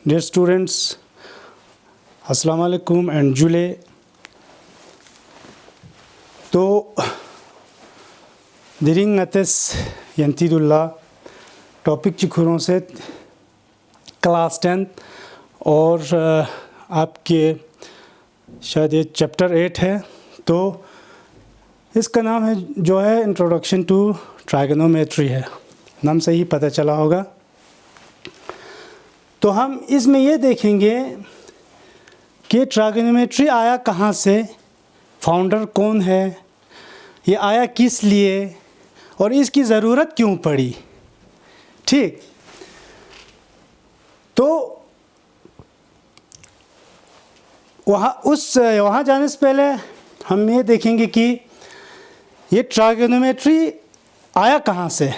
Dear students, Assalamu alaikum and Jule. तो दिरिंग अतस यंतीदुल्ला topic चिखुरों से class 10 और आपके शायद ये चैप्टर 8 है। तो इसका नाम है जो है इंट्रोडक्शन टू ट्राइगोनोमेट्री है, नाम से ही पता चला होगा। तो हम इसमें ये देखेंगे कि ट्राइगोनोमेट्री आया कहाँ से, फाउंडर कौन है, ये आया किस लिए और इसकी ज़रूरत क्यों पड़ी। ठीक, तो वहाँ जाने से पहले हम ये देखेंगे कि ये ट्राइगोनोमेट्री आया कहाँ से।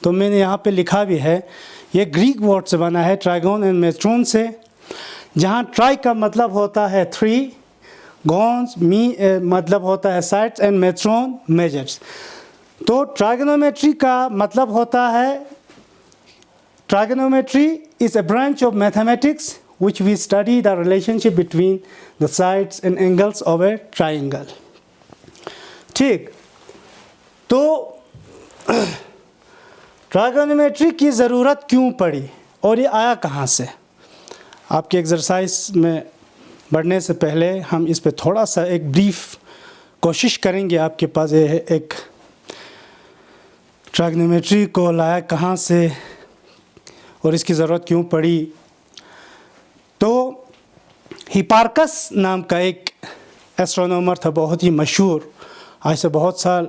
तो मैंने यहाँ पे लिखा भी है, ये ग्रीक वर्ड से बना है, ट्राइगोन एंड मेट्रोन से, जहाँ ट्राई का मतलब होता है 3, गोन्स मतलब होता है साइड्स एंड मेट्रोन मेजर्स। तो ट्राइगोनोमेट्री का मतलब होता है, trigonometry is a branch of mathematics which we study the relationship between the sides and angles of a triangle। ठीक, तो ट्राइगोनोमेट्री की ज़रूरत क्यों पड़ी और ये आया कहाँ से। आपके एक्सरसाइज में बढ़ने से पहले हम इस पे थोड़ा सा एक ब्रीफ कोशिश करेंगे। आपके पास ये है एक ट्राइगोनोमेट्री को लाया कहाँ से और इसकी ज़रूरत क्यों पड़ी। तो हिपार्कस नाम का एक एस्ट्रोनॉमर था, बहुत ही मशहूर, आज से बहुत साल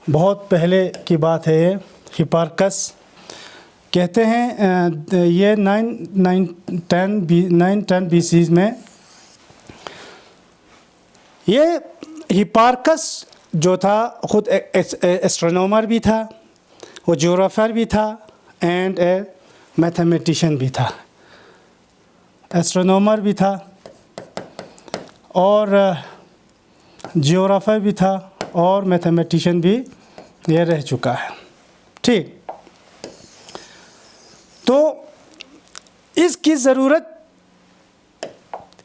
बहुत पहले की बात है। ये हिपार्कस कहते हैं ये 910 BC में ये हिपार्कस जो था खुद एस्ट्रोनॉमर भी था, वो ज्योग्राफर भी था एंड ए मैथमेटिशियन भी था। एस्ट्रोनॉमर भी था और ज्योग्राफर भी था और मैथमेटिशियन भी ये रह चुका है। ठीक, तो इसकी ज़रूरत,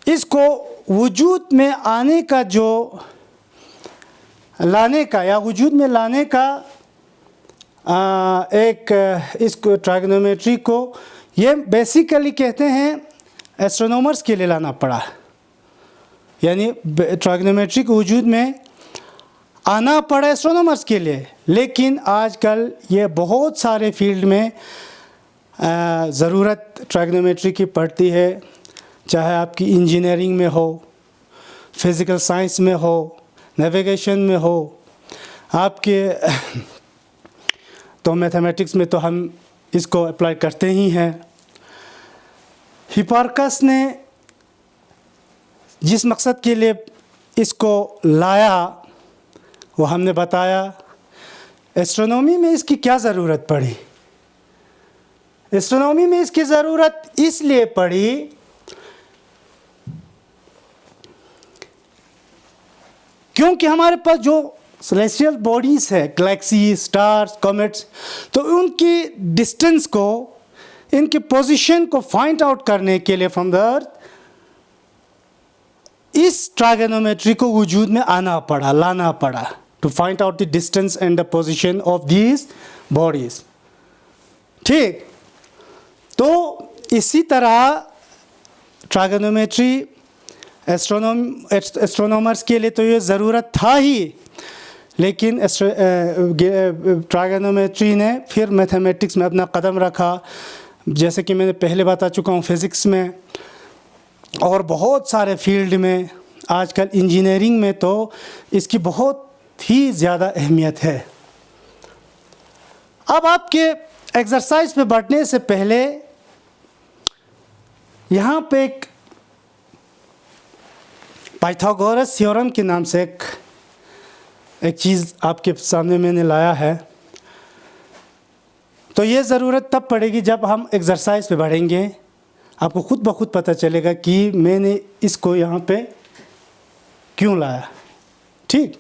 इसको वजूद में आने का, जो लाने का या वजूद में लाने का इसको ट्राइगोनोमेट्री को ये बेसिकली कहते हैं एस्ट्रोनॉमर्स के लिए लाना पड़ा। यानी ट्राइगोनोमेट्री को वजूद में आना पड़ा एस्ट्रोनॉमर्स के लिए, लेकिन आजकल ये बहुत सारे फील्ड में ज़रूरत ट्राइगोनोमेट्री की पड़ती है, चाहे आपकी इंजीनियरिंग में हो, फिज़िकल साइंस में हो, नेविगेशन में हो, आपके तो मैथमेटिक्स में तो हम इसको अप्लाई करते ही हैं। हिपार्कस ने जिस मकसद के लिए इसको लाया वो हमने बताया। एस्ट्रोनॉमी में इसकी क्या ज़रूरत पड़ी। एस्ट्रोनॉमी में इसकी ज़रूरत इसलिए पड़ी क्योंकि हमारे पास जो सेलेस्टियल बॉडीज़ है, गैलेक्सी, स्टार्स, कॉमेट्स, तो उनकी डिस्टेंस को, इनकी पोजीशन को फाइंड आउट करने के लिए फ्रॉम द अर्थ इस ट्राइगोनोमेट्री को वजूद में आना पड़ा, लाना पड़ा, to find out the distance and the position of these bodies. ठीक, तो इसी तरह ट्राइगोनोमेट्री एस्ट्रोनॉमर्स के लिए तो ये ज़रूरत था ही, लेकिन ट्राइगोनोमेट्री ने फिर मैथमेटिक्स में अपना कदम रखा, जैसे कि मैंने पहले बता चुका हूँ, फिज़िक्स में और बहुत सारे फील्ड में। आजकल इंजीनियरिंग में तो इसकी बहुत ही ज़्यादा अहमियत है। अब आपके एक्सरसाइज पे बढ़ने से पहले यहाँ पे एक पाइथागोरस थ्योरम के नाम से एक चीज़ आपके सामने मैंने लाया है। तो ये ज़रूरत तब पड़ेगी जब हम एक्सरसाइज पे बढ़ेंगे, आपको खुद ब खुद पता चलेगा कि मैंने इसको यहाँ पे क्यों लाया। ठीक,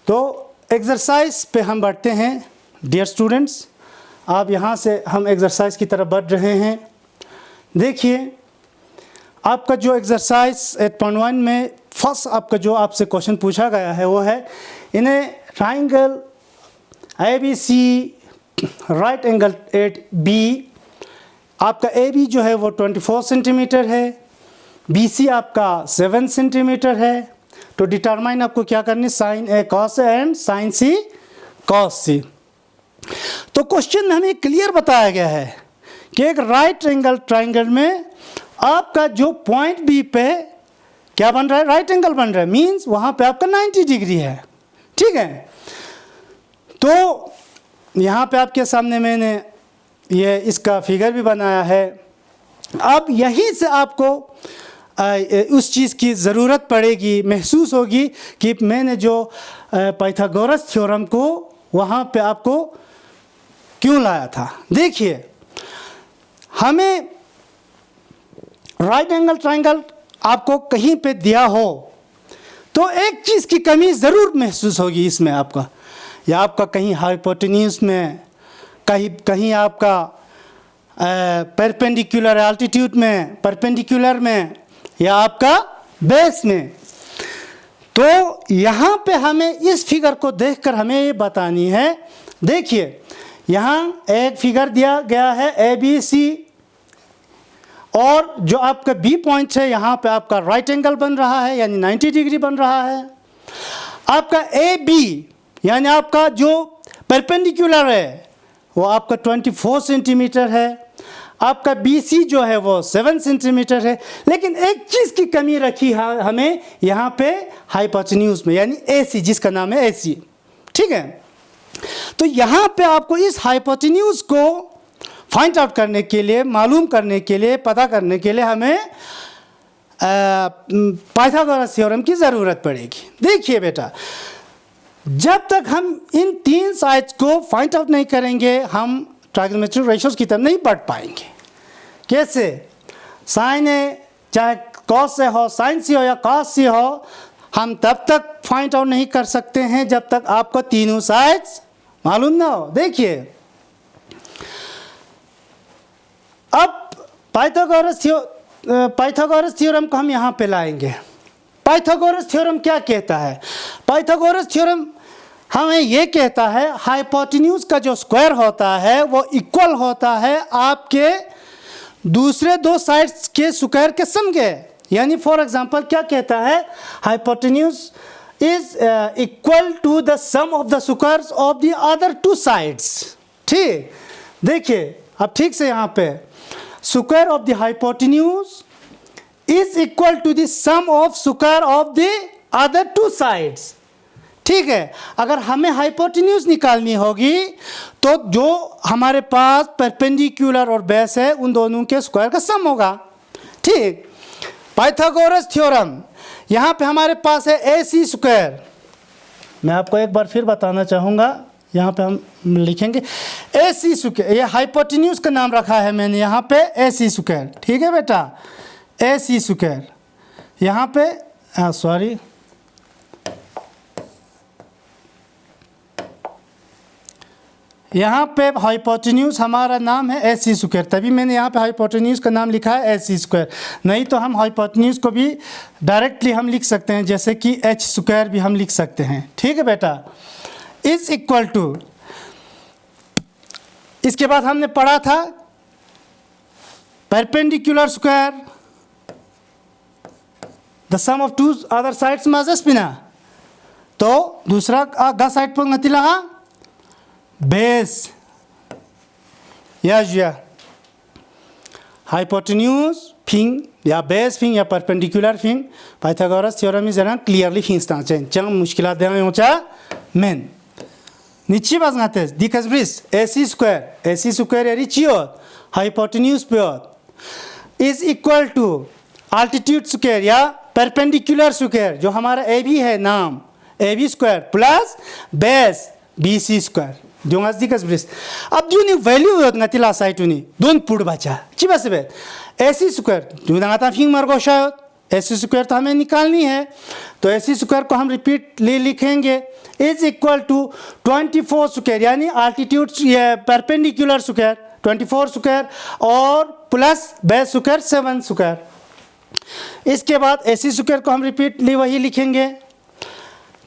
तो एक्सरसाइज पे हम बढ़ते हैं। डियर स्टूडेंट्स, आप यहाँ से हम एक्सरसाइज की तरफ बढ़ रहे हैं। देखिए आपका जो एक्सरसाइज 8.1 में फर्स्ट आपका जो आपसे क्वेश्चन पूछा गया है वो है in a triangle ABC right angle at B, आपका AB जो है वो 24 सेंटीमीटर है, BC आपका 7 सेंटीमीटर है। तो डिटरमाइन आपको क्या करनी, sine A cos A and sine C cos C। तो क्वेश्चन में हमें क्लियर बताया गया है कि एक राइट एंगल ट्राइंगल में आपका जो पॉइंट बी पे क्या बन रहा है, राइट एंगल बन रहा है, मींस वहां पे आपका 90 डिग्री है। ठीक है, तो यहाँ पे आपके सामने मैंने ये इसका फिगर भी बनाया है। अब यहीं से आपको उस चीज़ की ज़रूरत पड़ेगी, महसूस होगी कि मैंने जो पाइथागोरस थ्योरम को वहाँ पे आपको क्यों लाया था। देखिए हमें राइट एंगल ट्राइंगल आपको कहीं पे दिया हो तो एक चीज़ की कमी ज़रूर महसूस होगी इसमें आपका, या आपका कहीं हाइपोटेन्यूज में, कहीं आपका परपेंडिकुलर एल्टीट्यूड में, परपेंडिकुलर में, या आपका बेस में। तो यहाँ पे हमें इस फिगर को देखकर हमें ये बतानी है। देखिए यहाँ एक फिगर दिया गया है ABC, और जो आपका B पॉइंट है यहाँ पे आपका राइट एंगल बन रहा है, यानी 90 डिग्री बन रहा है। आपका AB यानी आपका जो परपेंडिकुलर है वो आपका 24 सेंटीमीटर है, आपका BC जो है वो 7 सेंटीमीटर है। लेकिन एक चीज़ की कमी रखी है हमें यहाँ पे हाइपोटेन्यूज में, यानी AC, जिसका नाम है AC। ठीक है, तो यहाँ पे आपको इस हाइपोटेन्यूज को फाइंड आउट करने के लिए, मालूम करने के लिए, पता करने के लिए हमें पाइथागोरस थ्योरम की ज़रूरत पड़ेगी। देखिए बेटा, जब तक हम इन तीन साइड्स को फाइंड आउट नहीं करेंगे हम ट्राइगोनोमेट्रिक रेशियोज की तरफ नहीं बढ़ पाएंगे। कैसे, साइन ए चाहे कॉस ए हो, साइन सी हो या कॉस सी हो, हम तब तक फाइंड आउट नहीं कर सकते हैं जब तक आपको तीनों साइड्स मालूम ना हो। देखिए अब पाइथागोरस थ्योरम को हम यहाँ पे लाएंगे। पाइथागोरस थ्योरम क्या कहता है? पाइथागोरस थ्योरम हमें ये कहता है हाइपोटेन्यूज का जो स्क्वायर होता है वो इक्वल होता है आपके दूसरे दो साइड्स के स्क्वायर के सम के। यानी फॉर एग्जांपल क्या कहता है, hypotenuse is equal to the sum of the squares of the other two sides. ठीक, देखिए अब ठीक से यहाँ पे square of the hypotenuse is equal to the sum of square of the other two sides. ठीक है, अगर हमें हाइपोटेन्यूज निकालनी होगी तो जो हमारे पास परपेंडिकुलर और बेस है उन दोनों के स्क्वायर का सम होगा। ठीक, पाइथागोरस थ्योरम यहाँ पे हमारे पास है AC स्क्वायर। मैं आपको एक बार फिर बताना चाहूँगा, यहाँ पे हम लिखेंगे AC स्क्वायर, ये हाइपोटेन्यूज का नाम रखा है मैंने यहाँ पे AC स्क्वायर। ठीक है बेटा, AC स्क्वायर यहाँ पे सॉरी यहाँ पे हाइपोटेन्यूज हमारा नाम है AC स्क्वायर, तभी मैंने यहाँ पे हाइपोटेन्यूज का नाम लिखा है AC स्क्वायर। नहीं तो हम हाइपोटेन्यूज को भी डायरेक्टली हम लिख सकते हैं, जैसे कि H स्क्वायर भी हम लिख सकते हैं। ठीक है बेटा, इज इक्वल टू, इसके बाद हमने पढ़ा था perpendicular square the sum of two other sides माजस पिना। तो दूसरा गा साइड पर नतीला बेस या हाइपोटेन्यूज फिंग या बेस फिंग या परपेंडिकुलर फिंग पाइथागोरस थ्योरम इज जरा क्लियरली फिंगस्ता चें चंग मुश्किल दे होचा मेन निची बाज नाते दिकस ब्रिस AC स्क्वायर एरी चियो हाइपोटेन्यूज पे is equal to altitude square या परपेंडिकुलर स्क्वायर जो हमारा AB है नाम AB square plus base BC square जो दिकस ब्रिस। अब जो नी वैल्यू नती ला साइट दोन पुड बचा ची बस बे AC स्क्वायर जो दाता फिंग मार्गो शायद AC स्क्वायर तो हमें निकालनी है, तो AC स्क्वायर को हम रिपीट लिखेंगे इज इक्वल टू 24 स्क्वायर यानी आल्टीट्यूड परपेंडिकुलर स्क्वायर 24 स्क्वायर और प्लस बेस स्क्वायर 7 स्क्वायर। इसके बाद AC स्क्वायर को हम रिपीटली वही लिखेंगे,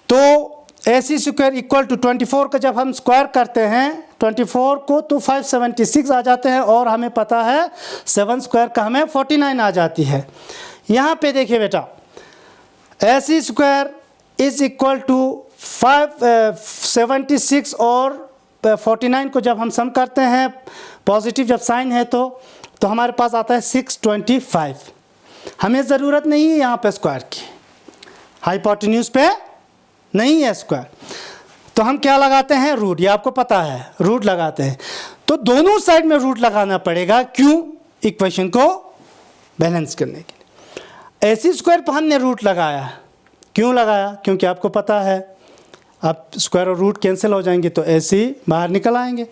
तो AC स्क्वायर इक्वल टू 24 का जब हम स्क्वायर करते हैं 24 को तो 576 आ जाते हैं और हमें पता है 7 स्क्वायर का हमें 49 आ जाती है। यहाँ पे देखिए बेटा AC square is equal to 576 और 49 को जब हम सम करते हैं पॉजिटिव जब साइन है तो हमारे पास आता है 625। हमें ज़रूरत नहीं है यहाँ पे स्क्वायर की, हाइपोटेन्यूज पे नहीं है स्क्वायर, तो हम क्या लगाते हैं रूट, ये आपको पता है रूट लगाते हैं। तो दोनों साइड में रूट लगाना पड़ेगा, क्यों? इक्वेशन को बैलेंस करने के लिए। AC स्क्वायर पर हमने रूट लगाया, क्यों लगाया? क्योंकि आपको पता है अब स्क्वायर और रूट कैंसिल हो जाएंगे तो AC बाहर निकल आएंगे।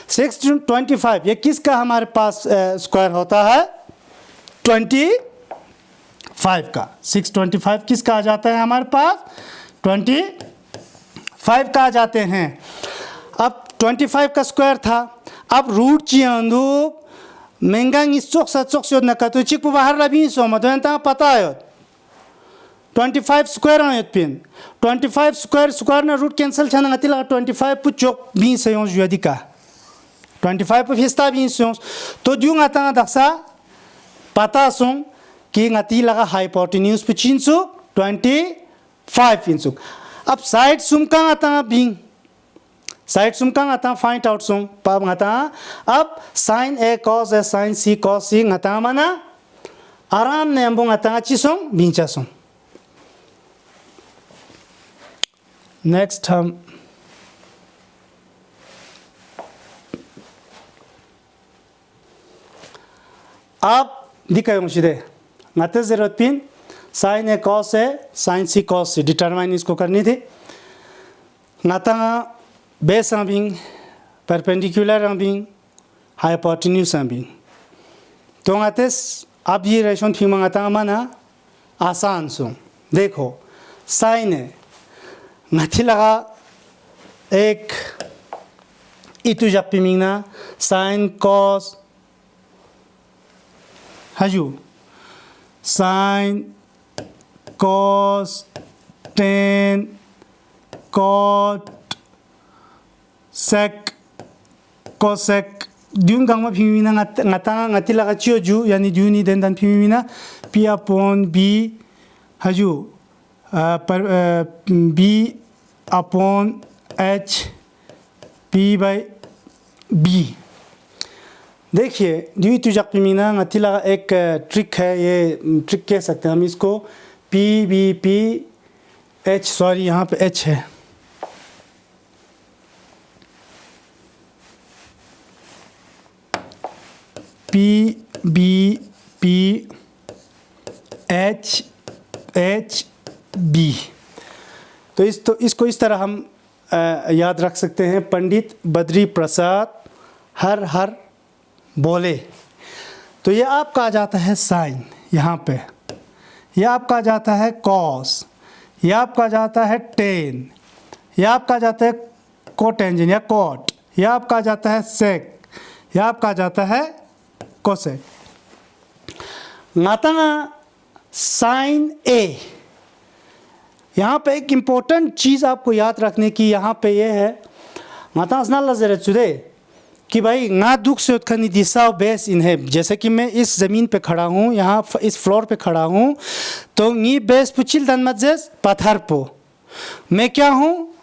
625 ये किसका हमारे पास स्क्वायर होता है? 25 का। 625 किसका आ जाता है हमारे पास? 25 का आ जाते हैं। अब 25 का स्क्वायर था, अब रूट चियांदू मेंगांग इस चोक सा चोक से न कतो चिक बाहर लबी सो मदन ता पता है 25 स्क्वायर आयत पिन 25 स्क्वायर ना रूट कैंसिल छन ngati la 25 pu chok bin sayong juadika 25 pu fista bin sayong तो जो ngata daksa pata song कि ngati लगा हाइपोटेन्यूज पे चिंसु 25 इंचुक। अब साइड सुमका आता बिंग साइड सुमका आता फाइंड आउट सुम पाप आता अब sign A cos A sign C cos सी आता मना आराम ने अंबों आता चिसों बिंचा सुम। नेक्स्ट हम आप दिखाए मुझे ngate 0 साइन ए कॉस है sine C cos C determine इसको करनी थी। ngata बेस बिंग परपेंडिकुलर बिंग हाइपोटेन्यूज बिंग तो ngates अब ये रेशों थी मंगाता माना आसान सो देखो साइन है ngati लगा एक itu japi mingna sine cos हजू sign cos tan cot sec cosec diun gang ma phimina ngata ngati laga chio ju yani diuni den dan phimina p upon b haju b upon h p by b। देखिए due to जक पिमीना ngati लगा एक trick है, ये trick कह सकते हैं हम इसको P B P H sorry यहाँ पे एच है P B P H H B. तो इसको इस तरह हम याद रख सकते हैं। पंडित बद्री प्रसाद हर बोले तो ये आपका आ जाता है साइन, यहाँ पे यह आपका आ जाता है कॉस, यह आपका आ जाता है टेन, यह आपका आ जाता है कोटेंजन या कोट, यह आपका आ जाता है सेक, यह आपका आ जाता है कोसेक। नातना साइन ए, यहाँ पे एक इम्पोर्टेंट चीज़ आपको याद रखने की यहाँ पे ये है नाता असना लजर चुदे कि भाई ना दुख से उत्खनी दिशा बेस इन है। जैसे कि मैं इस ज़मीन पे खड़ा हूँ, यहाँ इस फ्लोर पे खड़ा हूँ, तो नी बेस पुचिल दन मज्जेस पत्थर पो मैं क्या हूँ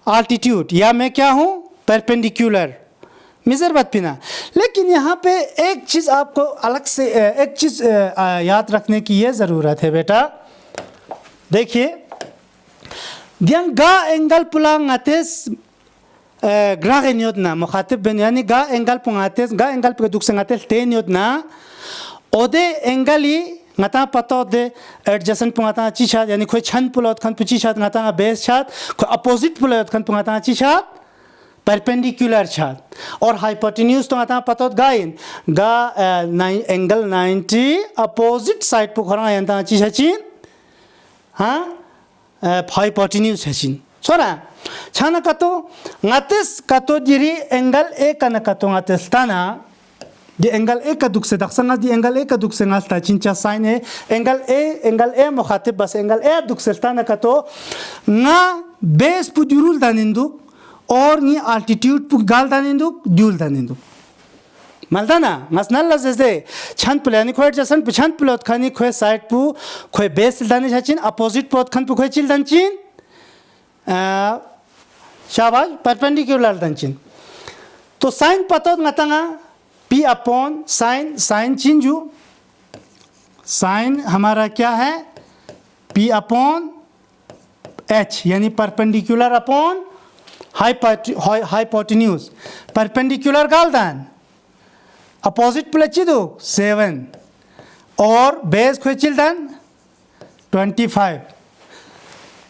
आल्टीट्यूड या मैं क्या हूँ परपेंडिकुलर मिजर बात पिना। लेकिन यहाँ पे एक चीज़ आपको अलग से एक चीज़ याद रखने की ये ज़रूरत है बेटा। देखिए दियंग गा एंगल पुलांग आतेस ग्राहन योजना मुखातिब बन यानी गा एंगल पुंगातेस गा एंगल पे दुख संगातेस टेन योजना ओदे एंगली ngata pato de adjacent pungata chi chat yani khoi chan pulot khan puchi chat ngata base chat khoi opposite pulot khan pungata chi chat perpendicular छात और हाइपोटेन्यूज तो आता पता गाइन गा एंगल 90 अपोजिट साइड पर खरा यंता चीज हचिन हाँ हाइपोटेन्यूज हचिन सोना छाना कतो ngatis kato diri angle A kana kato ngatis tana di angle A kaduk se daksanga di angle A kaduk se ngal ta cinca sign e angle A mukhatib bas angle A duk se tana kato nga base pu durul danindu or ni altitude pu gal danindu dul danindu maldana masnal lazde chan plani khoet jasan chan plot khani khoi side pu khoi base dani chachin opposite plot khan pu khoi chil danchin शाबाश perpendicular दंचिन तो sine पता ngata p upon sine चिंजू sine हमारा क्या है p upon h यानी perpendicular upon hypotenuse perpendicular गालदान अपोजिट प्लेची दो 7 और बेस खोचिल दान 25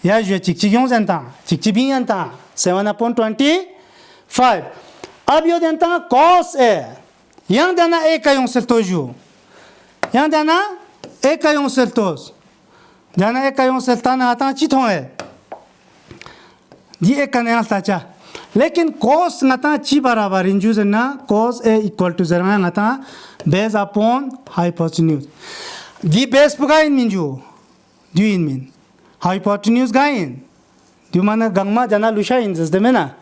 या जो चिकचियों जनता चिकचिबी जनता 7/25 अब यो जनता cos ए yang dana e kayong seltoju yang dana e kayong seltos dana e kayong seltana ata chithon है ये एक कन्या साचा लेकिन cos ngata chi बराबर इंजू जना cos a equal to 0 ngata base upon hypotenuse di base pugain minju duin min hypotenuse gain du mana gangma jana lusha injas de mena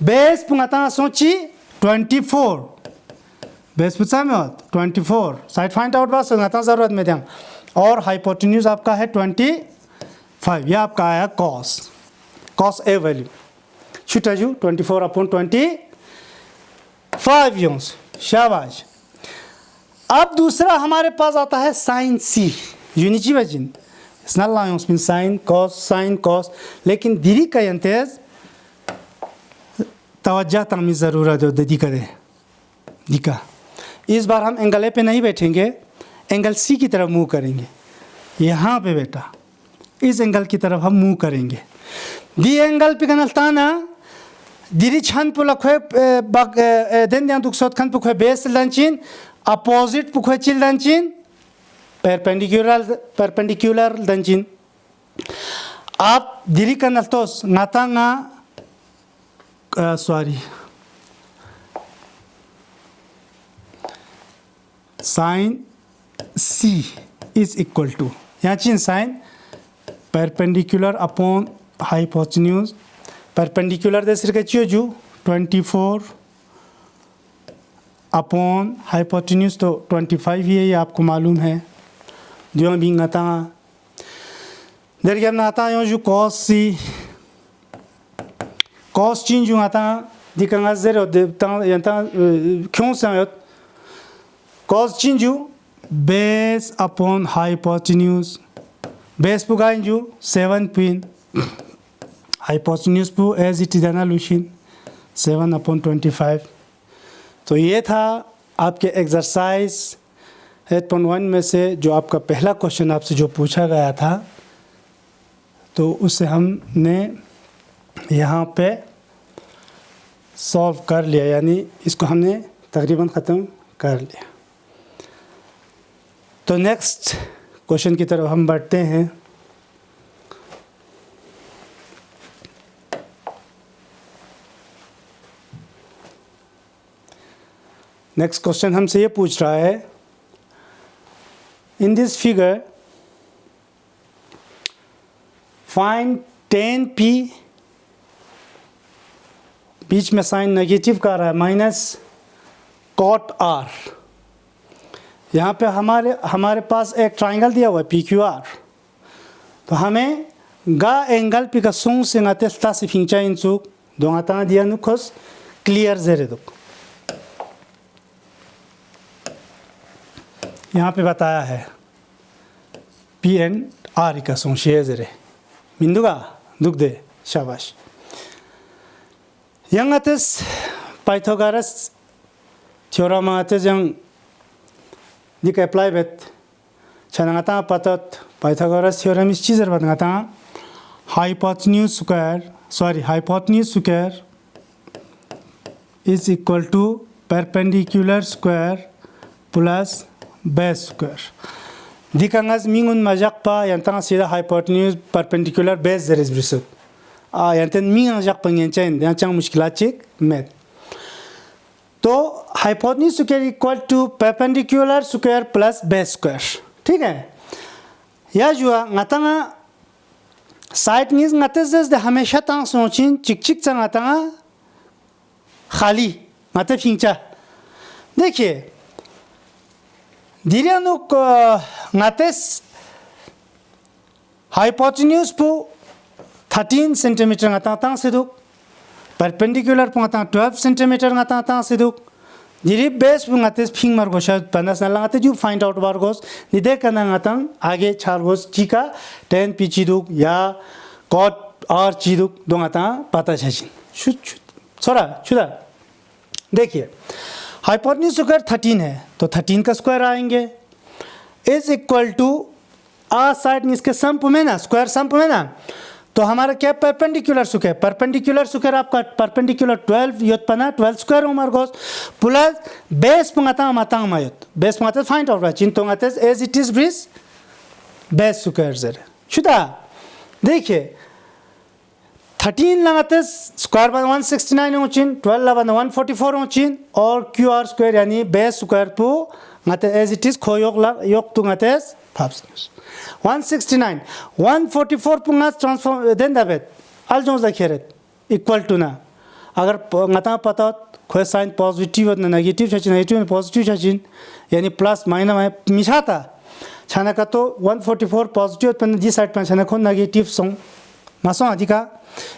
base pungata sochi 24 base पुछामें 24 side find out बस ngata जरूरत में दें और hypotenuse आपका है 25 ये आपका आया cos a वैल्यू छुटाजू 24/25 यूंस शाबाश अब दूसरा हमारे पास आता है sin c यूनिची वजन स्नल लायोंस मीन sin cos लेकिन दिरी का यंतेज तवज्जो तमी ज़रूरत है ददी करे दिका इस बार हम एंगल ए पे नहीं बैठेंगे एंगल सी की तरफ मूव करेंगे यहाँ पे बेटा इस एंगल की तरफ हम मूव करेंगे दी एंगल पे कनलताना दिरी छान पुला खोए देन दियां दुख सोत खान पुखोए बेस लंचिन अपोजिट पुखोए चिल लंचिन परपेंडिकुलर लंचिन आप दिरी कनलतोस नातांगा sorry sin c is equal to यहाँ चीन sin perpendicular upon hypotenuse perpendicular दे सिर के चियो जो 24 upon hypotenuse तो 25 ही है ये आपको मालूम है जो भी आता देर क्या ना आता यो जो cos c cos चीन जो आता दिखांगा ज़ेरो देवता यंता क्यों से cos chinju base upon hypotenuse base pu gainju 7 pin hypotenuse pu as it is analogy 7/25 तो ये था आपके एक्सरसाइज 8.1 में से जो आपका पहला क्वेश्चन आपसे जो पूछा गया था तो उसे हमने यहाँ पे सॉल्व कर लिया यानी इसको हमने तकरीबन ख़त्म कर लिया तो नेक्स्ट क्वेश्चन की तरफ हम बढ़ते हैं नेक्स्ट क्वेश्चन हमसे ये पूछ रहा है in this figure find 10p बीच में साइन नेगेटिव का रहा है माइनस cot r यहाँ पे हमारे पास एक ट्राइंगल दिया हुआ है PQR तो हमें गा एंगल पी का सुंग से नाते स्टा से फिंचा इंचुक दो आता दिया नुखस क्लियर ज़रे दुक यहाँ पे बताया है PNR का सुंग शेयर ज़रे मिंदुगा दुख दे शाबाश यंग आतेस पाइथागोरस थ्योरम आतेस यंग दिक अप्लाई बेत छनांगता पतत पाइथागोरस थ्योरम इस चीज़ रबत hypotenuse square is equal to perpendicular square plus base square. Dikangas mingun majak pa yantang sida hypotenuse perpendicular base there is brisut. Yanten mingun majak pangyanchain yanchang mushkilat chik met. तो hypotenuse square equal to perpendicular square plus base square. ठीक है? या जुआ ngata side नीज ngate जस दे हमेशा तंग सोचिन चिक चिक चंग ngata खाली ngate फिंचा. देखिए दिरियानु को ngate hypotenuse पु 13 सेंटीमीटर ngata तंग सिदुक perpendicular pungata 12 centimeter ngata ta siduk diri base pungates phing mar gosha panas na langate you find out bargos nide kana ngatang age chargos chika 10 pichiduk ya cot or chiduk dongata pata chachin shut छोड़ा छुदा. देखिए hypotenuse square 13 है तो 13 का square आएंगे is equal to आ side इसके sum में ना स्क्वायर सम में ना तो हमारा क्या परपेंडिकुलर स्क्वायर आपका परपेंडिकुलर 12 योत्पना 12 स्क्वायर उमर गोस प्लस बेस पंगाता मातांग मायत बेस पंगाता फाइंड आउट चिन तो गाते एज इट इज ब्रिस बेस स्क्वायर जर शुदा. देखिए 13 लगाते स्क्वायर बाय 169 होचिन 12 लगाते 144 होचिन और क्यूआर स्क्वायर यानी बेस स्क्वायर पु गाते एज इट इज खोयोग योग तु गाते 169 144 pungas transform then dabet aljons da kheret equal to na agar ngata pata khoy sign positive और नेगेटिव छचिन नेगेटिव में पॉजिटिव छचिन यानी प्लस माइनस में मिसाता छाना का तो 144 पॉजिटिव पर जी साइड पर छाना को नेगेटिव सम मासो अधिका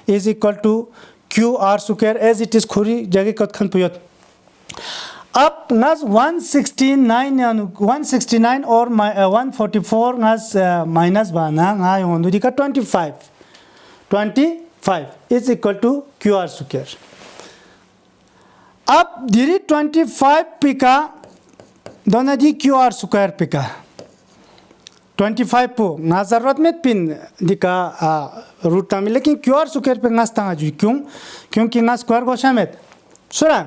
is equal to Q R square as it is खोरी जगह कत खन पुयत. अब नस 169 और 144 नस माइनस बाना ना योंदु दिका 25 is equal to Q R square. अब दिरी 25 पिका दोनों दी क्यू आर स्क्वायर पिका 25 पो ना जरूरत में पिन दिका रूट तामिल लेकिन क्यू आर स्क्वायर पे नस तांगा जी क्योंकि नस स्क्वायर को शामिल सुरा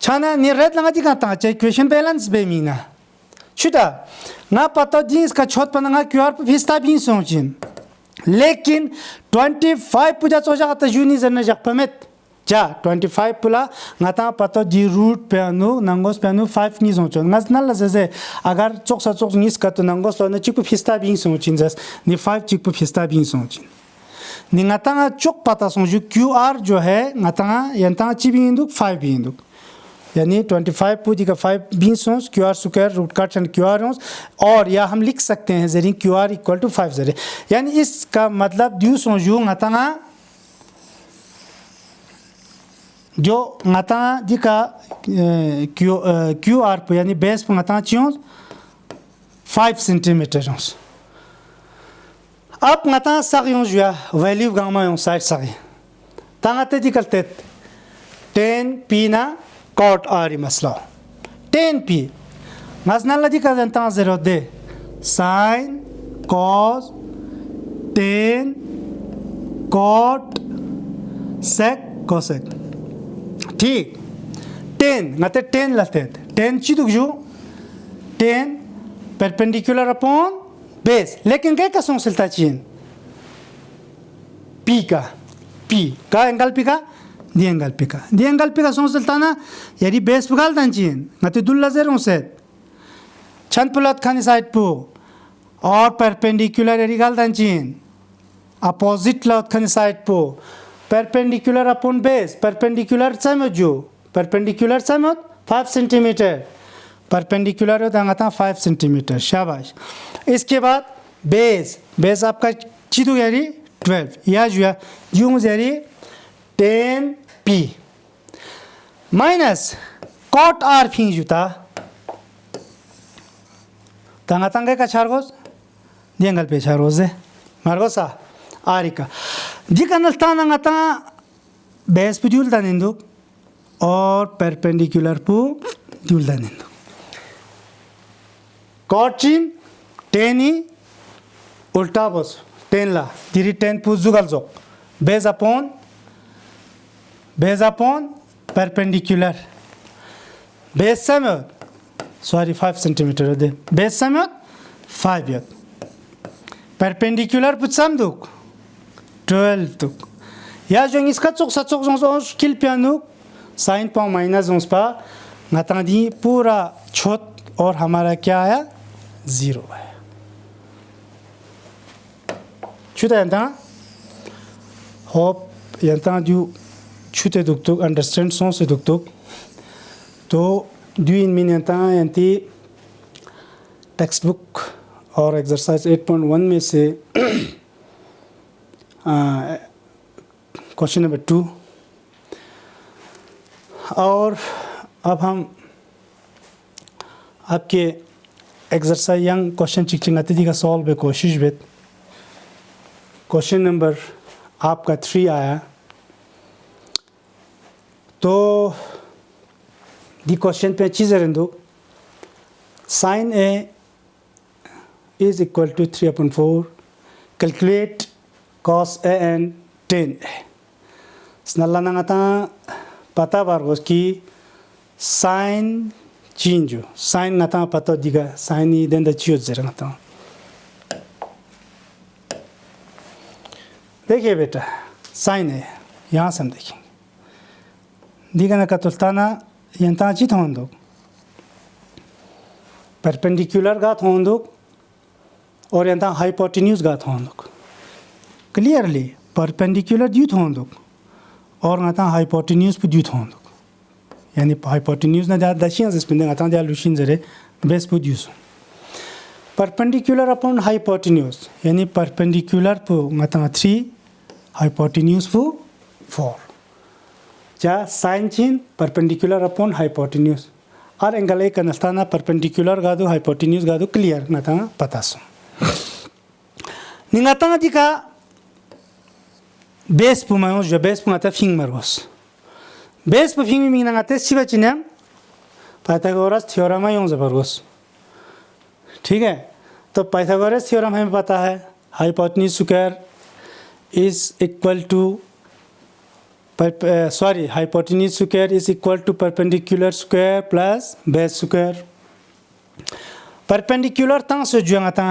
छाना निरेट लगा दिखा था चाहे इक्वेशन बैलेंस बेमीना शुदा ना पता जींस का छोट पनंगा क्यूआर पे फिस्ता भी सोचिन लेकिन 25 पूजा सोचा था यूनी जरने जग पमेत जा 25 पुला ngata पता जी रूट पे अनु नंगोस पे अनु 5 नी सोचो नस नल जैसे अगर चोक नीस का तो नंगोस लो न चिप फिस्ता भी सोचिन जस नि 5 चिप फिस्ता भी सोचिन नि ngata चोक पता सोचो क्यूआर जो है ngata यंता चिबी इंदुक 5 भी इंदुक यानी 25 पूजी का 5 बींस क्यू आर स्क्वायर रूट काट एंड क्यू आर और या हम लिख सकते हैं जरी क्यू आर इक्वल टू 5 जरे यानी इसका मतलब ड्यू सोजू ngata जो ngata जी का क्यू आर पे यानी बेस पे ngata चियों 5 सेंटीमीटर अब ngata सागियों जुआ वैल्यू गामा यों साइड सागी तांगाते जी करते 10 पीना cot r masla 10p masna ladi ka dan tan zero de sin cos 10 cot sec cosec ठीक 10 ngate 10 latte 10 chiduk ju 10 perpendicular upon base लेकिन क्या कसों सिलता चीन p का एंगल p का दी एंगल पिका सोचता ना यारी बेस पगाल तंचीन नते दुल्ला जेरों से छंद पुलत खानी साइड पो और परपेंडिकुलर यारी गाल तंचीन अपोजिट लौट खानी साइड पो परपेंडिकुलर अपॉन बेस परपेंडिकुलर समझो परपेंडिकुलर समझ 5 सेंटीमीटर परपेंडिकुलर हो दांगाता 5 सेंटीमीटर शाबाश. इसके बाद बेस आपका चिदू यारी 12 या जुआ यूं यारी 10p माइनस cot r फिंग जुता तंगा तंगे का चारगोस दियंगल पे चारगोस दे मारगोसा आरिका दिकनल तांगा ता बेस पे जुल दानिंदु और परपेंडिकुलर पु जुल दानिंदु cot चिन 10 ही उल्टा बस 10 ला दिरी 10 पु जुगल जो base upon perpendicular base samyot sorry 5 centimeter de base samyot 5 yot perpendicular putsam duk 12 duk या जो इसका चौक सचोक जो किल पियानो साइन पाव माइनस जोंस पा ngatandi पूरा छोट और हमारा क्या आया 0 है छुटा यंता होप यंता जो छुटे दुक्तुक अंडरस्टैंड सों से दुक्तुक तो दो इन मिन यंता यंती टेक्स्ट बुक और एक्सरसाइज 8.1 में से क्वेश्चन नंबर 2 और अब हम आपके एक्सरसाइज यंग क्वेश्चन चिकचिंगाती का सॉल्व पे कोशिश बेत क्वेश्चन नंबर आपका 3 आया तो दी क्वेश्चन पे चीज़ रेंदो sin A is equal to 3/4 calculate cos A and tan A snalla nangata pata bargos ki sin change sin ngata pata diga sin ni den da chiyo zera ngata देखिए बेटा sin है यहाँ से हम देखेंगे दिगा ना कतुल्ताना यंता चित होंदो perpendicular गात होंदो और यंता hypotenuse गात होंदो clearly perpendicular द्यूत होंदो और ngata hypotenuse pu द्यूत होंदो यानी hypotenuse ना ज़्यादा दशियाँ से स्पिंडे ngata ज़्यादा लुशिन ज़रे base pu द्यूस perpendicular upon hypotenuse यानी perpendicular pu ngata 3 hypotenuse pu 4 जा sin chin perpendicular upon hypotenuse और एंगल एक नस्ताना perpendicular गादो hypotenuse गादो clear ngata पता सो निंगाता दिका base pu mayos jo base pu ngata fing margos base pu fing mi ngata siba chinem Pythagoras theorem यूं जबरगोस ठीक है तो Pythagoras theorem हमें पता है hypotenuse square is equal to hypotenuse square is equal to perpendicular square plus base square perpendicular ता से जुआता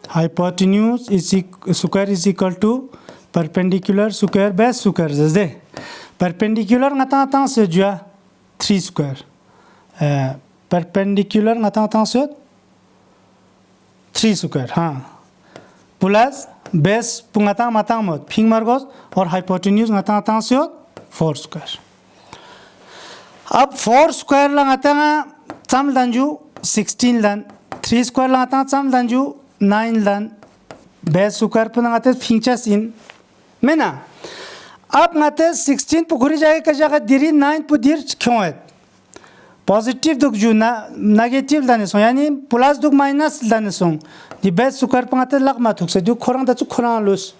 hypotenuse is square is equal to perpendicular square base square जैसे परपेंडिकुलर ngata ता से जुआ 3 स्क्वायर परपेंडिकुलर ngata से 3 square हाँ plus base पुंगता माता मत फिंग मार्गोस और हाइपोटेन्यूज ngata से 4 स्क्वायर अब 4 स्क्वायर लगाता चम दंजू 16 लन 3 स्क्वायर लगाता चम दंजू 9 लन बेस स्क्वायर पुंगते फिंचस इन में ना अब ngate 16 पुखुरी जाए का जगह दिरी 9 पुदिर क्यों है पॉजिटिव दुख जो ना नेगेटिव दाने सो यानी प्लस दुख माइनस दाने सो दी बेस स्क्वायर पंगते लग मत हो से दुख खोरंग दचु खोरंग लुस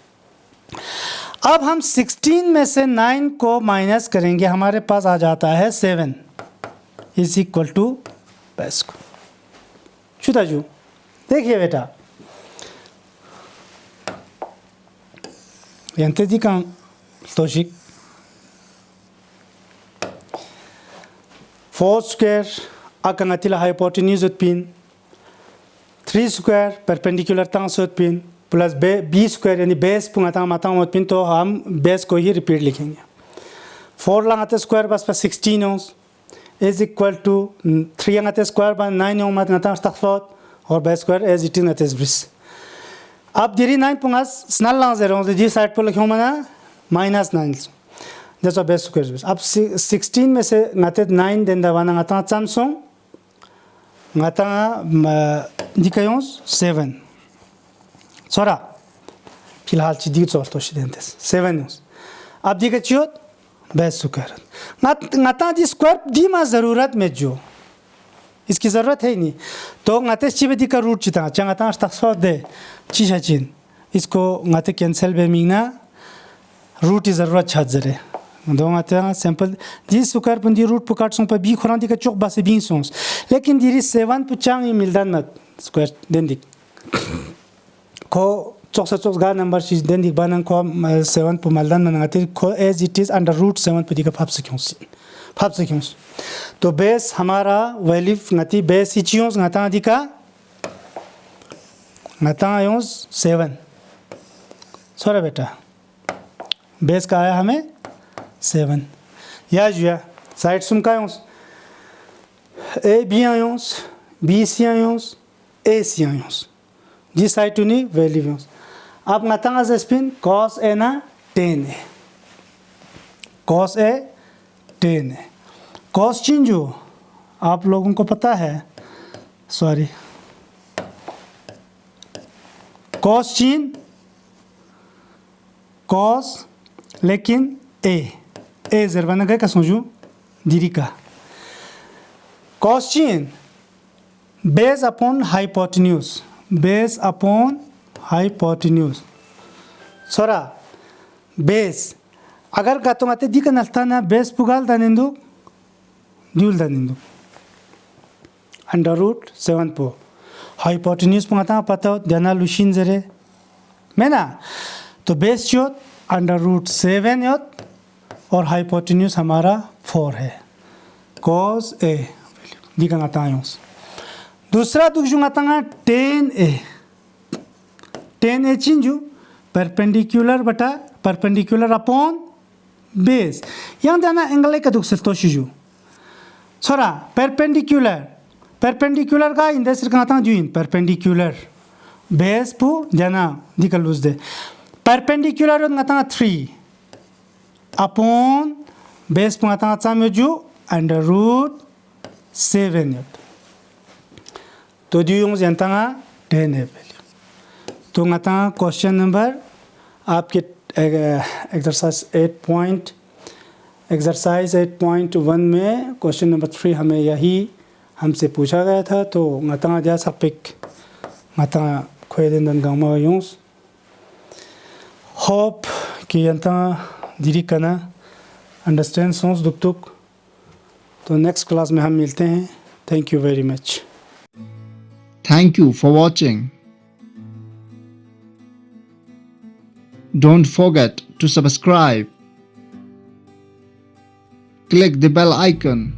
अब हम 16 में से 9 को माइनस करेंगे हमारे पास आ जाता है 7 इज इक्वल टू बेस को छुटा जो देखिए बेटा यंते दी का तोशिक 4 स्क्वायर अकंगतिला हाइपोटेन्यूज उत्पिन 3 स्क्वायर परपेंडिकुलर तांस उत्पिन प्लस बी स्क्वायर यानी बेस पुंगता माता उत्पिन तो हम बेस को ही रिपीट लिखेंगे 4 लगाते स्क्वायर बस पर 16 ओंस इज इक्वल टू 3 लगाते स्क्वायर पर 9 ओंस मत नता तखफत और base square as it is नते ब्रिस अब दिरी 9 पुंगस स्नल ला 0 जी साइड पर लिखो मना -9 जैसा बेस स्क्वायर अब 16 में से ngate 9 den da wana ngata chamsong ngata dikayons 7 sora फिलहाल चीज़ चोर तो शिदेंतेस 7 अब दिखे चियोत बेस स्क्वायर ngata दी स्क्वायर दी मा ज़रूरत में जो इसकी ज़रूरत है ही नहीं तो ngate चिबेदी का रूट चिता चंगता तक्सो दे चिशाचिन इसको ngate कैंसिल बेमिंगना रूट की ज़रूरत छात जरे दो ngate सैंपल जी स्क्वायर पंदी रूट पुकाट सों पर बी खुरान दी का चौक बासे बी सोंस लेकिन दिरी 7 पुचांग ही मिलता न स्क्वायर देंदिक को चोक्स गा नंबर सी देन दिख बानंग को 7 pu maldan manangati को as it is under root 7 pu दिखा फाप सिक्योंस तो बेस हमारा वैल्यू ngati बेस इचियोंस ngata दिखा ngata आयोंस 7 सोरा बेटा बेस का आया हमें 7 या जुया साइड सुम का आयोंस ए बी आयोंस बी सी आयोंस ए सी आयोंस जी साइड टू नी वैल्यू आयोंस अब ngata as spin cos a ना 10 है cos a 10 है cos चिन्ह जो आप लोगों को पता है सॉरी cos चिन्ह cos लेकिन a जरबाना गए का सोचू दीरी का cos चिन्ह बेस अपॉन हाइपोटेन्यूज सोरा बेस अगर का तुम आते दिखा नलता ना base Pugal दानिंदु dual दानिंदु under root 7 पो हाइपोटेन्यूज पुगाता पता हो ध्यान लुशिन जरे मैं ना तो बेस जो अंडर रूट 7 योत और हाइपोटेन्यूज हमारा 4 है cos a दिखा गाता हूँ दूसरा दुख जो गाता है 10a चिन्ह परपेंडिकुलर अपॉन बेस यहाँ देना एंगल का दुख से तो शिजू छोरा परपेंडिकुलर का इंडेक्स कहता जुइन परपेंडिकुलर बेस पु जाना दिखल लूज दे परपेंडिकुलर कहता 3 अपॉन बेस पु कहता चाहे जो अंडर रूट 7 तो जो जनता 10 है तो कहता क्वेश्चन नंबर आपके एक्सरसाइज 8.1 में क्वेश्चन नंबर 3 हमें यही हमसे पूछा गया था तो ngata dia sapik ngata khoeden dan gama yons hope कि यंता दीरी कना अंडरस्टैंड सोच दुख तुक तो नेक्स्ट क्लास में हम मिलते हैं thank you very much Thank you for watching. Don't forget to subscribe. Click the bell icon